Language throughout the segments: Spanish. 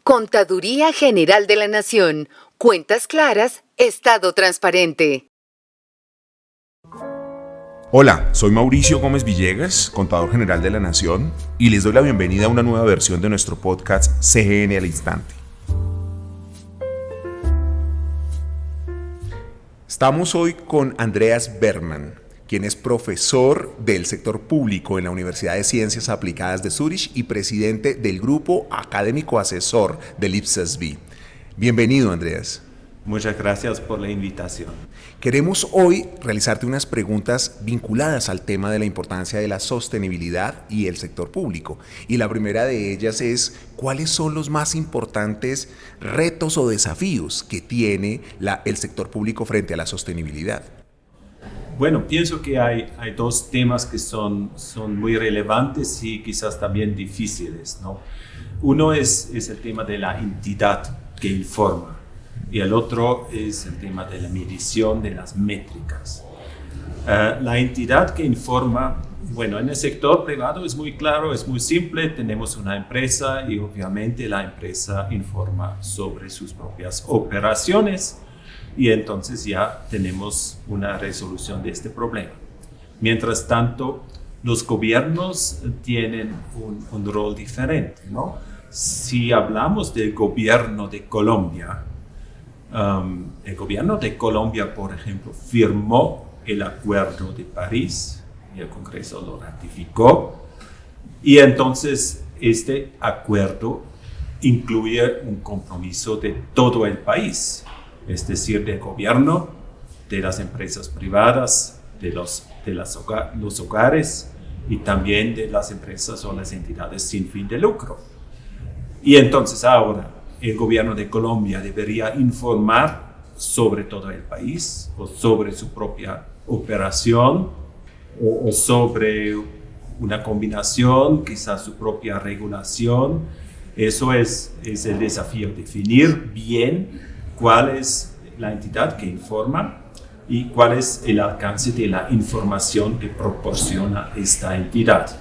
Contaduría General de la Nación. Cuentas claras, Estado transparente. Hola, soy Mauricio Gómez Villegas, Contador General de la Nación, y les doy la bienvenida a una nueva versión de nuestro podcast CGN al Instante. Estamos hoy con Andreas Bergman, quien es profesor del sector público en la Universidad de Ciencias Aplicadas de Zúrich y presidente del Grupo Académico Asesor del IPSAS-B. Bienvenido, Andreas. Muchas gracias por la invitación. Queremos hoy realizarte unas preguntas vinculadas al tema de la importancia de la sostenibilidad y el sector público. Y la primera de ellas es, ¿cuáles son los más importantes retos o desafíos que tiene el sector público frente a la sostenibilidad? Bueno, pienso que hay dos temas que son muy relevantes y quizás también difíciles, ¿no? Uno es el tema de la entidad que informa y el otro es el tema de la medición de las métricas. La entidad que informa, bueno, en el sector privado es muy claro, es muy simple, tenemos una empresa y obviamente la empresa informa sobre sus propias operaciones. Y entonces ya tenemos una resolución de este problema. Mientras tanto, los gobiernos tienen un rol diferente, ¿no? Si hablamos del gobierno de Colombia, el gobierno de Colombia, por ejemplo, firmó el Acuerdo de París y el Congreso lo ratificó. Y entonces este acuerdo incluye un compromiso de todo el país. Es decir, del gobierno, de las empresas privadas, de los hogares y también de las empresas o las entidades sin fin de lucro. Y entonces ahora el gobierno de Colombia debería informar sobre todo el país o sobre su propia operación o sobre una combinación, quizás su propia regulación. Eso es el desafío, definir bien cuál es la entidad que informa y cuál es el alcance de la información que proporciona esta entidad.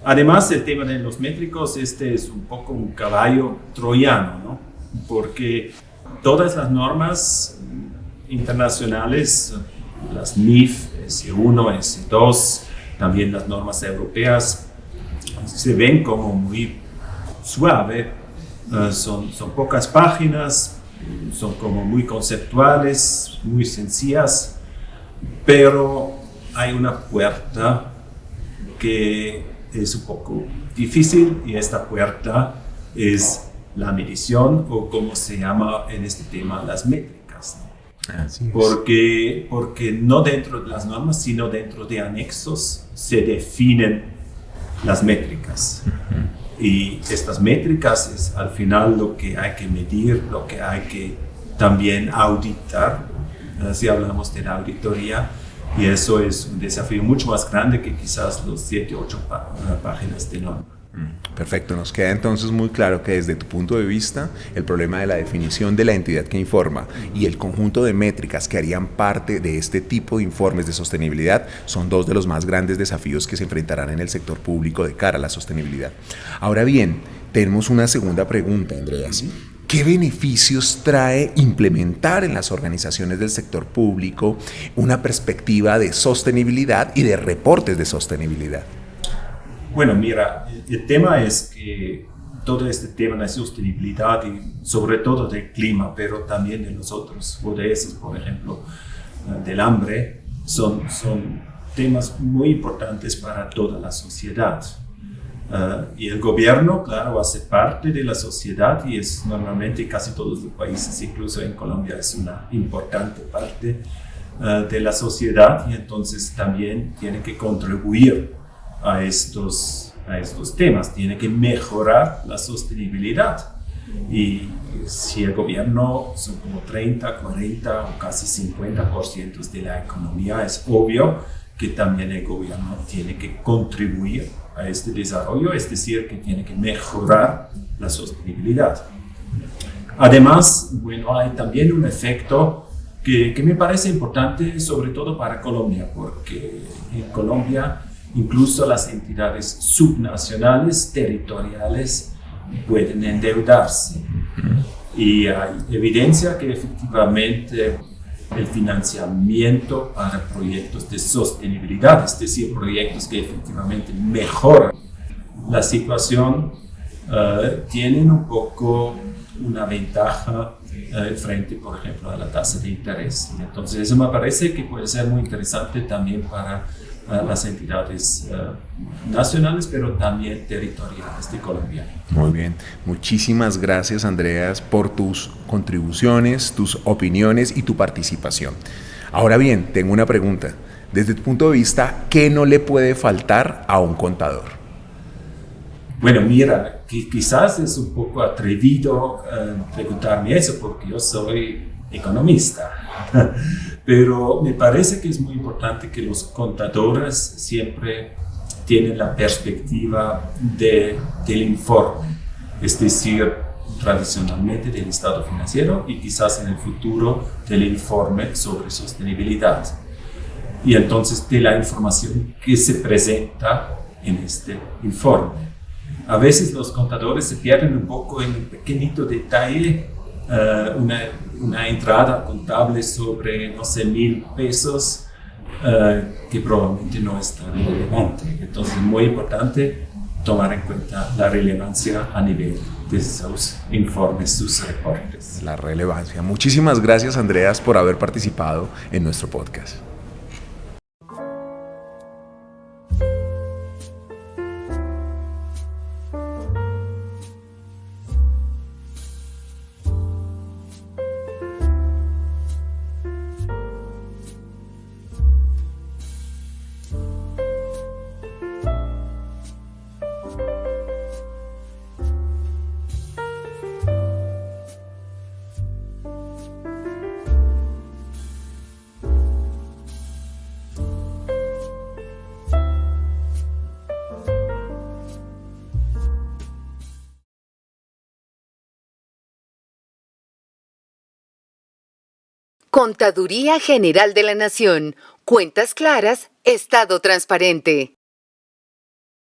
Además, el tema de los métricos, este es un poco un caballo troyano, ¿no? Porque todas las normas internacionales, las NIF, S1, S2, también las normas europeas, se ven como muy suave. Son pocas páginas, son como muy conceptuales, muy sencillas, pero hay una puerta que es un poco difícil y esta puerta es la medición o como se llama en este tema las métricas, ¿no? Así es. Porque no dentro de las normas, sino dentro de anexos se definen las métricas. Y estas métricas es al final lo que hay que medir, lo que hay que también auditar, si hablamos de la auditoría, y eso es un desafío mucho más grande que quizás los 7 o 8 páginas de norma. Perfecto, nos queda entonces muy claro que desde tu punto de vista el problema de la definición de la entidad que informa y el conjunto de métricas que harían parte de este tipo de informes de sostenibilidad son dos de los más grandes desafíos que se enfrentarán en el sector público de cara a la sostenibilidad. Ahora bien, tenemos una segunda pregunta, Andreas. ¿Qué beneficios trae implementar en las organizaciones del sector público una perspectiva de sostenibilidad y de reportes de sostenibilidad? Bueno, mira, el tema es que todo este tema de sostenibilidad y sobre todo del clima, pero también de los otros ODS, por ejemplo, del hambre, son temas muy importantes para toda la sociedad. Y el gobierno, claro, hace parte de la sociedad y es normalmente casi todos los países, incluso en Colombia, es una importante parte de la sociedad y entonces también tiene que contribuir a estos temas, tiene que mejorar la sostenibilidad. Y si el gobierno son como 30, 40 o casi 50% de la economía, es obvio que también el gobierno tiene que contribuir a este desarrollo, es decir, que tiene que mejorar la sostenibilidad. Además, bueno, hay también un efecto que me parece importante, sobre todo para Colombia, porque en Colombia incluso las entidades subnacionales, territoriales, pueden endeudarse. Y hay evidencia que efectivamente el financiamiento para proyectos de sostenibilidad, es decir, proyectos que efectivamente mejoran la situación, tienen un poco una ventaja frente, por ejemplo, a la tasa de interés. Entonces, eso me parece que puede ser muy interesante también para las entidades nacionales, pero también territoriales de Colombia. Muy bien. Muchísimas gracias, Andreas, por tus contribuciones, tus opiniones y tu participación. Ahora bien, tengo una pregunta. Desde tu punto de vista, ¿qué no le puede faltar a un contador? Bueno, mira, quizás es un poco atrevido preguntarme eso porque yo soy economista, pero me parece que es muy importante que los contadores siempre tienen la perspectiva del informe, es decir, tradicionalmente del estado financiero y quizás en el futuro del informe sobre sostenibilidad. Y entonces de la información que se presenta en este informe. A veces los contadores se pierden un poco en un pequeñito detalle, una entrada contable sobre, no sé, 1,000 pesos, que probablemente no es tan relevante. Entonces es muy importante tomar en cuenta la relevancia a nivel de sus informes, sus reportes. La relevancia. Muchísimas gracias, Andreas, por haber participado en nuestro podcast. Contaduría General de la Nación. Cuentas claras, Estado transparente.